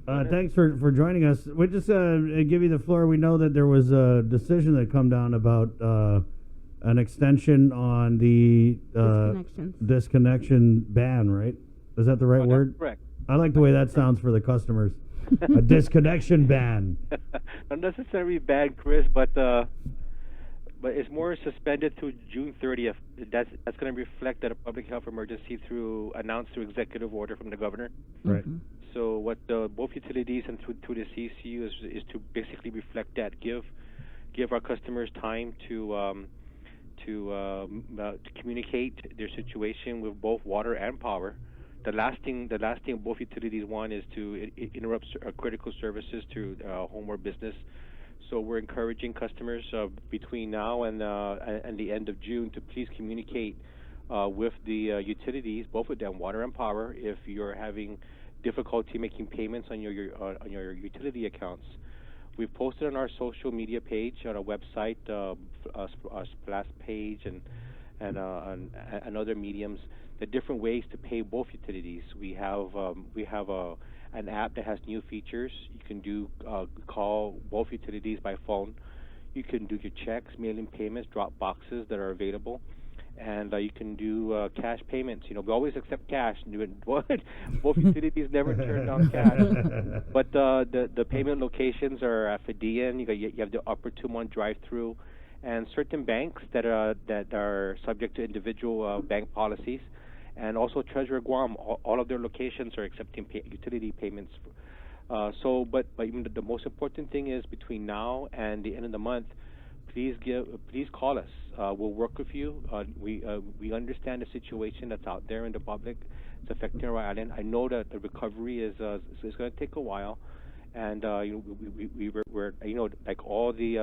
Thanks for joining us. We just give you the floor. We know that there was a decision that come down about an extension on the disconnection ban, right? Is that the right word? That's correct. I like the way that sounds for the customers. A disconnection ban. Not necessarily ban, Chris, but it's more suspended to June 30th. That's going to reflect that a public health emergency announced through executive order from the governor. Right. So what both utilities and through the CCU is to basically reflect that, give our customers time to communicate their situation with both water and power. The last thing both utilities want is to interrupt critical services to home or business. So we're encouraging customers between now and the end of June to please communicate with the utilities, both of them, water and power, if you're having difficulty making payments on your utility accounts. We've posted on our social media page, on our website, our splash page, and other mediums, the different ways to pay both utilities. We have an app that has new features. You can call both utilities by phone. You can do your checks, mail-in payments, drop boxes that are available, and you can do cash payments. We always accept cash. Both utilities never turn down cash. But the payment locations are FDN. You have the Upper Tumon drive-through, and certain banks that are subject to individual bank policies. And also Treasurer Guam, all of their locations are accepting utility payments. But even the most important thing is between now and the end of the month, please call us. We'll work with you. We understand the situation that's out there in the public. It's affecting our island. I know that the recovery is going to take a while, and we're like all the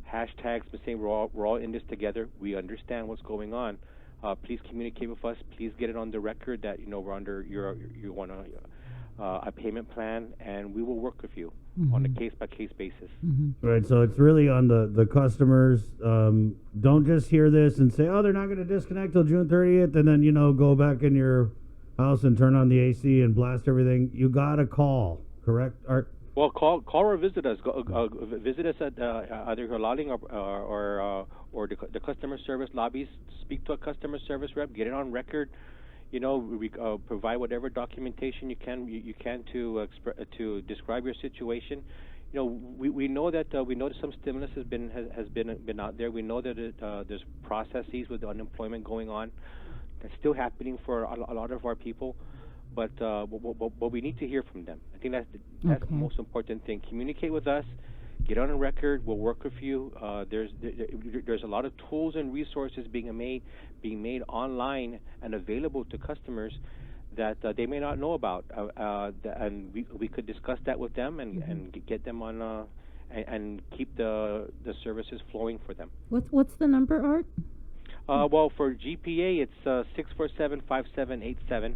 hashtags saying we're all in this together. We understand what's going on. Please communicate with us. Please get it on the record that we're under you want a payment plan, and we will work with you on a case-by-case basis. Right, so it's really on the customers. Don't just hear this and say, oh, they're not going to disconnect till June 30th, and then, go back in your house and turn on the AC and blast everything. You got to call, correct, Art? Well, call or visit us. Visit us at either Halaling or the customer service lobbies. Speak to a customer service rep. Get it on record. We provide whatever documentation you can to describe your situation. We know that some stimulus has been out there. We know that there's processes with the unemployment going on. That's still happening for a lot of our people. But we need to hear from them. I think that's the most important thing. Communicate with us. Get on a record. We'll work with you. There's a lot of tools and resources being made online and available to customers that they may not know about, and we could discuss that with them and get them on and keep the services flowing for them. What's the number, Art? Well, for GPA, it's 647-5787.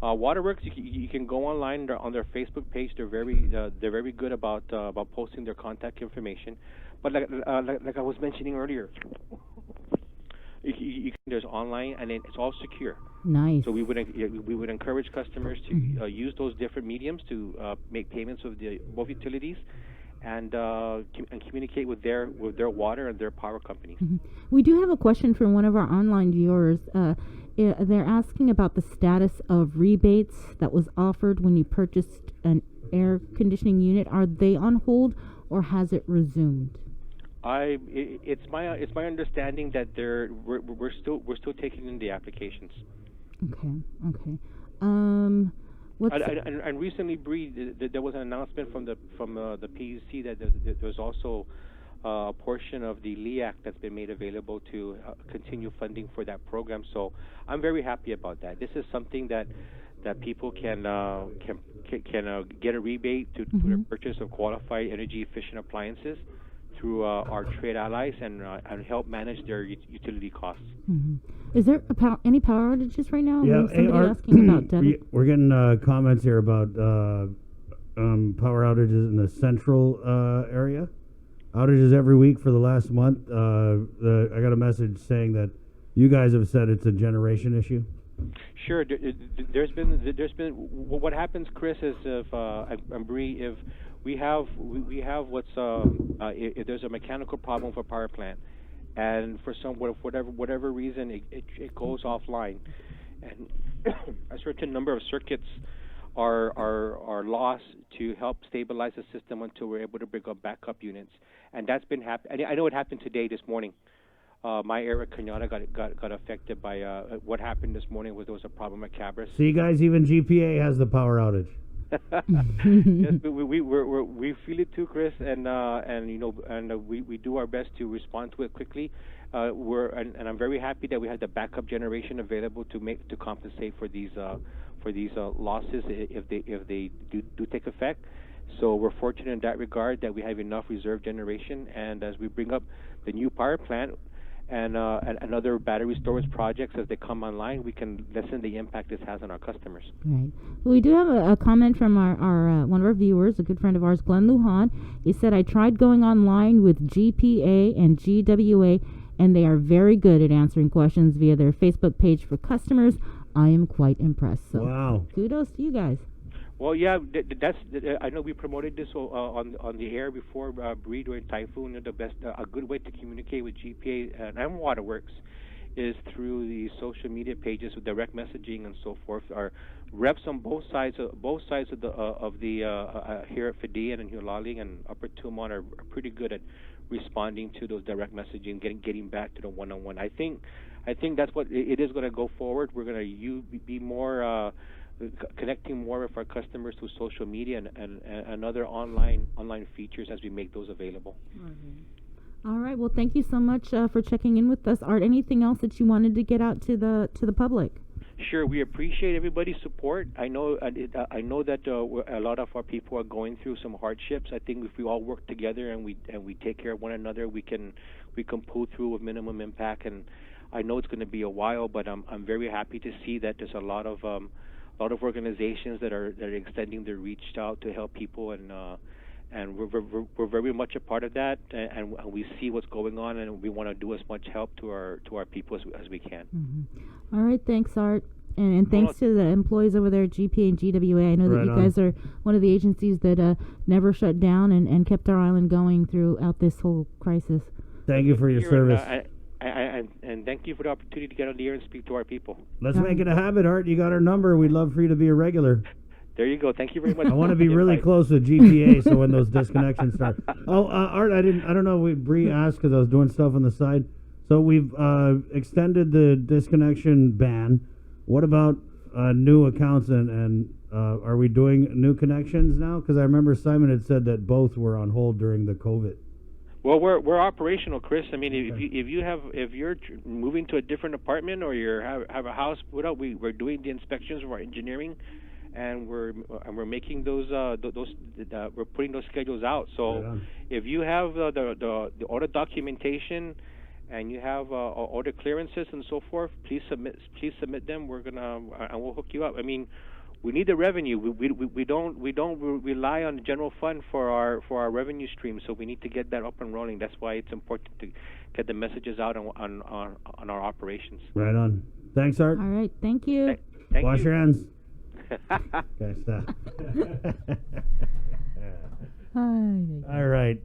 Waterworks, you can go online on their Facebook page. They're very good about posting their contact information. But like I was mentioning earlier, there's online and it's all secure. Nice. So we would encourage customers to use those different mediums to make payments with both utilities. And communicate with their water and their power companies. We do have a question from one of our online viewers. They're asking about the status of rebates that was offered when you purchased an air conditioning unit. Are they on hold, or has it resumed? It's my understanding that we're still taking in the applications. Okay. And recently, Bree, there was an announcement from the PUC that there's also a portion of the LEAC that's been made available to continue funding for that program. So I'm very happy about that. This is something that people can get a rebate to their purchase of qualified energy efficient appliances through our trade allies and help manage their utility costs. Is there any power outages right now? Yeah, somebody asking about debit. We're getting comments here about power outages in the central area. Outages every week for the last month. I got a message saying that you guys have said it's a generation issue. Sure. There's been what happens, Chris, is if and Bree, if we have what's if there's a mechanical problem for power plant, and for whatever reason it goes offline, and a certain number of circuits are lost to help stabilize the system until we're able to bring up backup units, and that's been happening. I know it happened today, this morning. My area, Kenyatta, got affected by what happened this morning. Was there was a problem at Cabras. See, guys, even GPA has the power outage. Yes, but we feel it too, Chris, and we do our best to respond to it quickly. And I'm very happy that we had the backup generation available to compensate for these losses if they do take effect. So we're fortunate in that regard that we have enough reserve generation, and as we bring up the new power plant and other battery storage projects as they come online, we can lessen the impact this has on our customers. Right. Well, we do have a comment from our one of our viewers, a good friend of ours, Glenn Lujan. He said, I tried going online with GPA and GWA, and they are very good at answering questions via their Facebook page for customers. I am quite impressed. So Wow. kudos to you guys. Well, yeah, that's. I know we promoted this on the air before, Bree, during Typhoon. The best, a good way to communicate with GPA and Waterworks is through the social media pages with direct messaging and so forth. Our reps on both sides of the here at Fidian and Hulali and Upper Tumon are pretty good at responding to those direct messaging, getting back to the one-on-one. I think that's what it is going to go forward. We're going to be more. Connecting more with our customers through social media and other online features as we make those available. Mm-hmm. All right. Well, thank you so much for checking in with us, Art. Anything else that you wanted to get out to the public? Sure. We appreciate everybody's support. I know that a lot of our people are going through some hardships. I think if we all work together and we take care of one another, we can pull through with minimum impact. And I know it's going to be a while, but I'm very happy to see that there's a lot of organizations that are extending their reach out to help people, and we're very much a part of that, and we see what's going on, and we want to do as much help to our people as we can. Mm-hmm. All right, thanks, Art, and thanks to the employees over there at GPA and GWA. I know that you guys are one of the agencies that never shut down and kept our island going throughout this whole crisis. Thank you for your service. And thank you for the opportunity to get on the air and speak to our people. Let's make it a habit, Art. You got our number. We'd love for you to be a regular. There you go. Thank you very much. I want to be really close with GPA, so when those disconnections start. Oh, Art, I don't know. Bree asked because I was doing stuff on the side. So we've extended the disconnection ban. What about new accounts and are we doing new connections now? Because I remember Simon had said that both were on hold during the COVID. Well, we're operational, Chris. I mean, if you're moving to a different apartment or you have a house put up, we're doing the inspections of our engineering, and we're making those we're putting those schedules out. So if you have the order documentation and you have order clearances and so forth, please submit them. And we'll hook you up. I mean, we need the revenue. We don't rely on the general fund for our revenue stream, so we need to get that up and rolling. That's why it's important to get the messages out on our operations. Right on. Thanks, Art. All right, thank you. Thank Wash you. your hands. Okay, stop. All right.